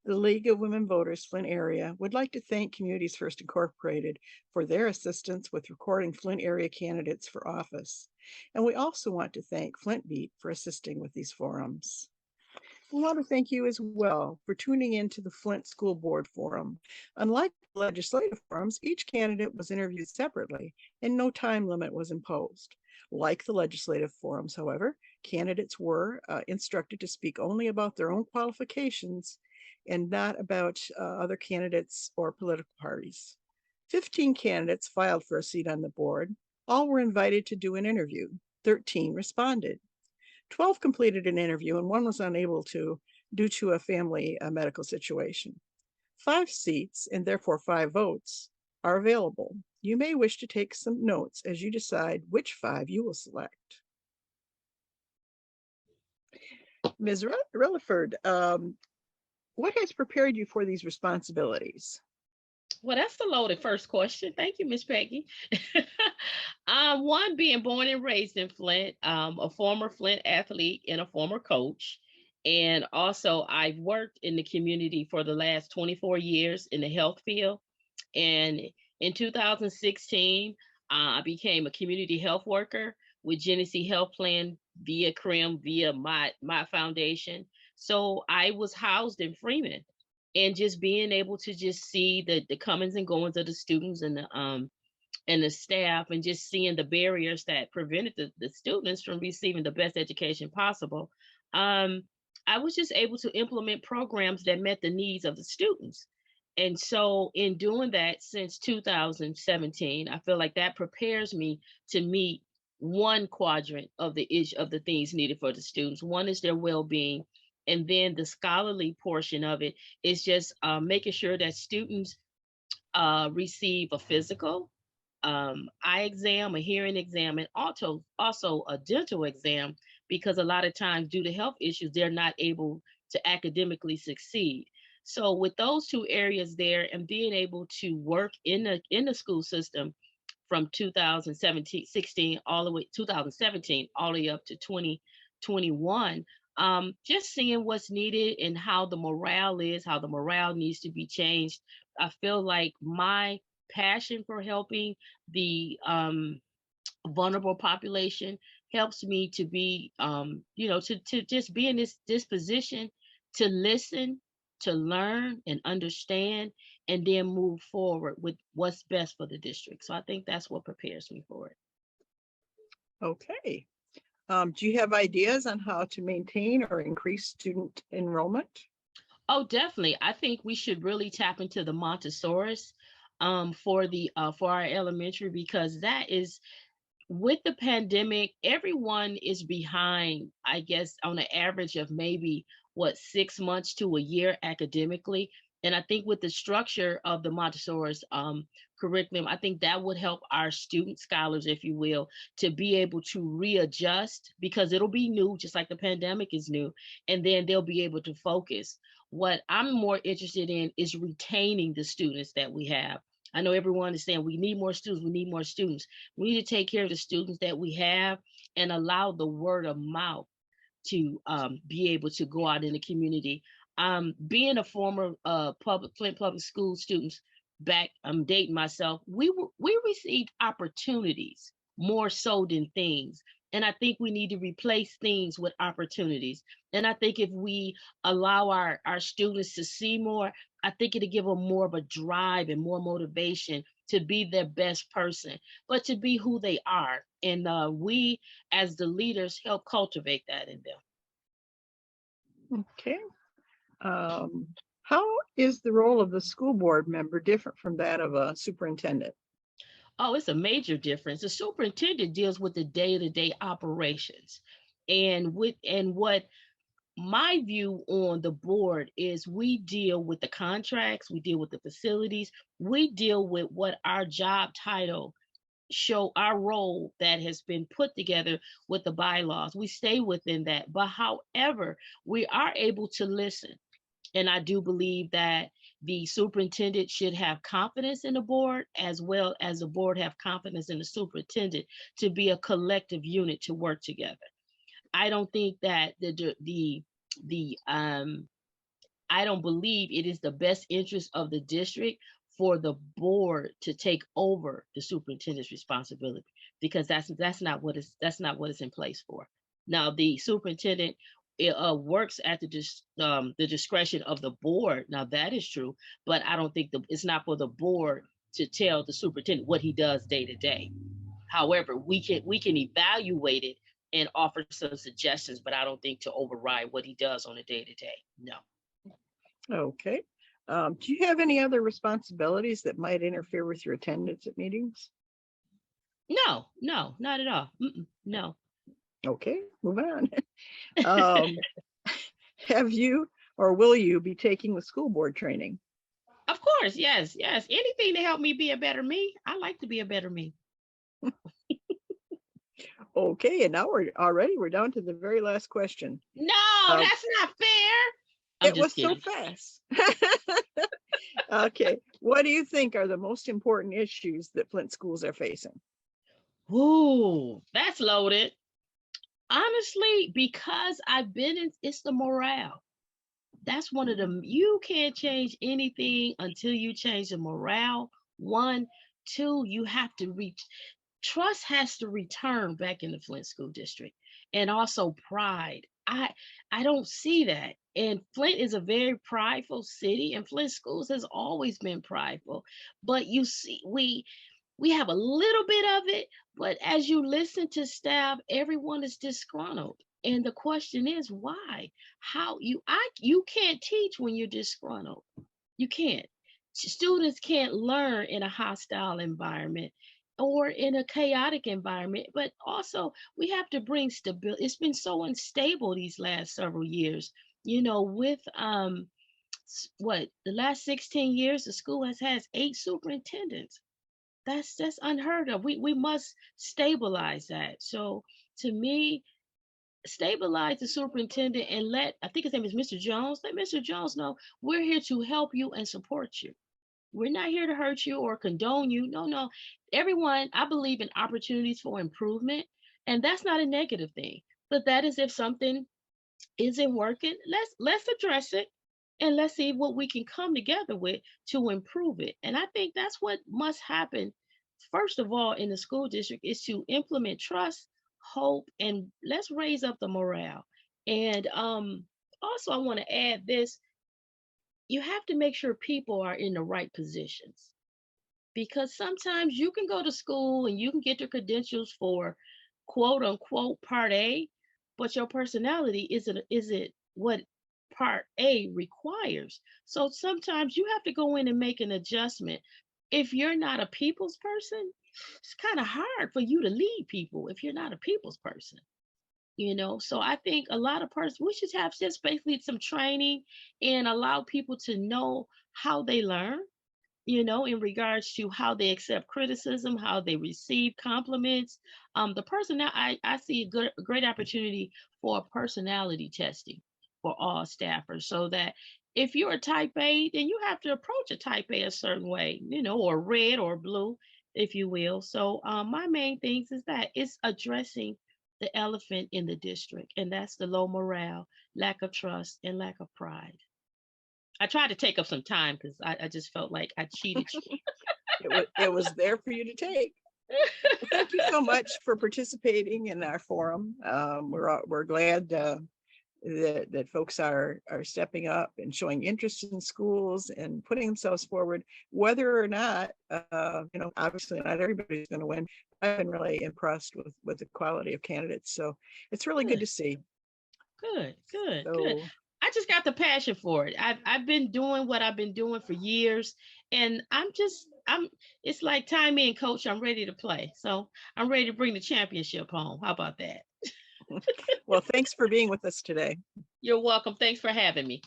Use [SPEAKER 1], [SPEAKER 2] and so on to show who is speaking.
[SPEAKER 1] The League of Women Voters Flint area would like to thank Communities First Incorporated for their assistance with recording Flint area candidates for office. And we also want to thank Flint Beat for assisting with these forums. We want to thank you as well for tuning in to the Flint School Board Forum. Unlike legislative forums, each candidate was interviewed separately and no time limit was imposed. Like the legislative forums, however, candidates were instructed to speak only about their own qualifications and not about other candidates or political parties. 15 candidates filed for a seat on the board. All were invited to do an interview. 13 responded. 12 completed an interview and one was unable to due to a family medical situation. 5 seats, and therefore 5 votes, are available. You may wish to take some notes as you decide which 5 you will select. Ms. Releford, what has prepared you for these responsibilities?
[SPEAKER 2] Well, that's the loaded first question. Thank you, Miss Peggy. One, being born and raised in Flint, a former Flint athlete and a former coach. And also, I've worked in the community for the last 24 years in the health field. And in 2016, I became a community health worker with Genesee Health Plan via CRIM, via my foundation. So I was housed in Freeman, and just being able to just see the comings and goings of the students and the staff, and just seeing the barriers that prevented the students from receiving the best education possible. I was just able to implement programs that met the needs of the students. And so in doing that since 2017, I feel like that prepares me to meet one quadrant of the issue of the things needed for the students. One is their well-being, and then the scholarly portion of it is just making sure that students receive a physical, eye exam, a hearing exam, and also a dental exam, because a lot of times due to health issues, they're not able to academically succeed. So with those two areas there, and being able to work in the school system from 2017, 16, all the way 2017, all the way up to 2021, just seeing what's needed and how the morale is, how the morale needs to be changed. I feel like my passion for helping the vulnerable population helps me to be, to just be in this position to listen, to learn and understand, and then move forward with what's best for the district. So I think that's what prepares me for it.
[SPEAKER 1] Okay. Do you have ideas on how to maintain or increase student enrollment?
[SPEAKER 2] Oh, definitely. I think we should really tap into the Montessori's for our elementary, because that is, with the pandemic, everyone is behind, I guess, on an average of maybe 6 months to a year academically. And I think with the structure of the Montessori's curriculum, I think that would help our student scholars, if you will, to be able to readjust, because it'll be new, just like the pandemic is new, and then they'll be able to focus. What I'm more interested in is retaining the students that we have. I know everyone is saying we need more students, we need more students. We need to take care of the students that we have and allow the word of mouth to be able to go out in the community. Being a former Flint public school students, back, I'm dating myself, we received opportunities more so than things. And I think we need to replace things with opportunities. And I think if we allow our students to see more, I think it'll give them more of a drive and more motivation to be their best person, but to be who they are. And we, as the leaders, help cultivate that in them.
[SPEAKER 1] Okay. How is the role of the school board member different from that of a superintendent?
[SPEAKER 2] Oh, it's a major difference. The superintendent deals with the day-to-day operations. And what my view on the board is, we deal with the contracts, we deal with the facilities, we deal with what our job title show, our role that has been put together with the bylaws. We stay within that. But however, we are able to listen. And I do believe that the superintendent should have confidence in the board, as well as the board have confidence in the superintendent, to be a collective unit to work together. I don't think that the I don't believe it is the best interest of the district for the board to take over the superintendent's responsibility, because that's not what it's in place for. Now the superintendent works at the discretion of the board. Now that is true, but I don't think it's not for the board to tell the superintendent what he does day to day. However, we can evaluate it and offer some suggestions, but I don't think to override what he does on a day to day. No.
[SPEAKER 1] Okay. Do you have any other responsibilities that might interfere with your attendance at meetings?
[SPEAKER 2] No, no, not at all. No.
[SPEAKER 1] Okay, move on. Um, have you or will you be taking the school board training?
[SPEAKER 2] Of course, yes, yes. Anything to help me be a better me. I like to be a better me.
[SPEAKER 1] Okay, and now we're down to the very last question.
[SPEAKER 2] No,
[SPEAKER 1] Um,
[SPEAKER 2] that's not fair. I'm
[SPEAKER 1] it was
[SPEAKER 2] just kidding.
[SPEAKER 1] so fast. Okay, what do you think are the most important issues that Flint schools are facing?
[SPEAKER 2] Ooh, that's loaded. Honestly, because I've been in, it's the morale. That's one of them. You can't change anything until you change the morale. One, two, you have to reach trust has to return back in the Flint school district, and also pride. I don't see that. And Flint is a very prideful city, and Flint schools has always been prideful. But you see, we have a little bit of it, but as you listen to staff, everyone is disgruntled. And the question is why? You can't teach when you're disgruntled. You can't. Students can't learn in a hostile environment or in a chaotic environment, but also we have to bring stability. It's been so unstable these last several years. With what the last 16 years, the school has had 8 superintendents. That's unheard of. We must stabilize that. So to me, stabilize the superintendent and I think his name is Mr. Jones. Let Mr. Jones know we're here to help you and support you. We're not here to hurt you or condone you. No, no. Everyone, I believe in opportunities for improvement, and that's not a negative thing. But that is if something isn't working, let's address it and let's see what we can come together with to improve it. And I think that's what must happen first of all in the school district is to implement trust, hope, and let's raise up the morale. And also I want to add this, you have to make sure people are in the right positions, because sometimes you can go to school and you can get the credentials for quote unquote part A, but your personality isn't what part A requires. So sometimes you have to go in and make an adjustment. If you're not a people's person, it's kind of hard for you to lead people if you're not a people's person. So I think a lot of persons we should have just basically some training and allow people to know how they learn, in regards to how they accept criticism, how they receive compliments. The person now I see a great opportunity for personality testing for all staffers, so that if you're a type A, then you have to approach a type A a certain way, or red or blue, if you will. So my main things is that it's addressing the elephant in the district, and that's the low morale, lack of trust, and lack of pride. I tried to take up some time because I just felt like I cheated you.
[SPEAKER 1] It was there for you to take. Well, thank you so much for participating in our forum. We're glad that folks are stepping up and showing interest in schools and putting themselves forward, whether or not obviously not everybody's going to win. I've been really impressed with the quality of candidates, so it's really good to see.
[SPEAKER 2] Good, good,
[SPEAKER 1] So,
[SPEAKER 2] good. I just got the passion for it. I've been doing what I've been doing for years, and I'm it's like time in, coach. I'm ready to play. So I'm ready to bring the championship home. How about that?
[SPEAKER 1] well, thanks for being with us today.
[SPEAKER 2] You're welcome. Thanks for having me.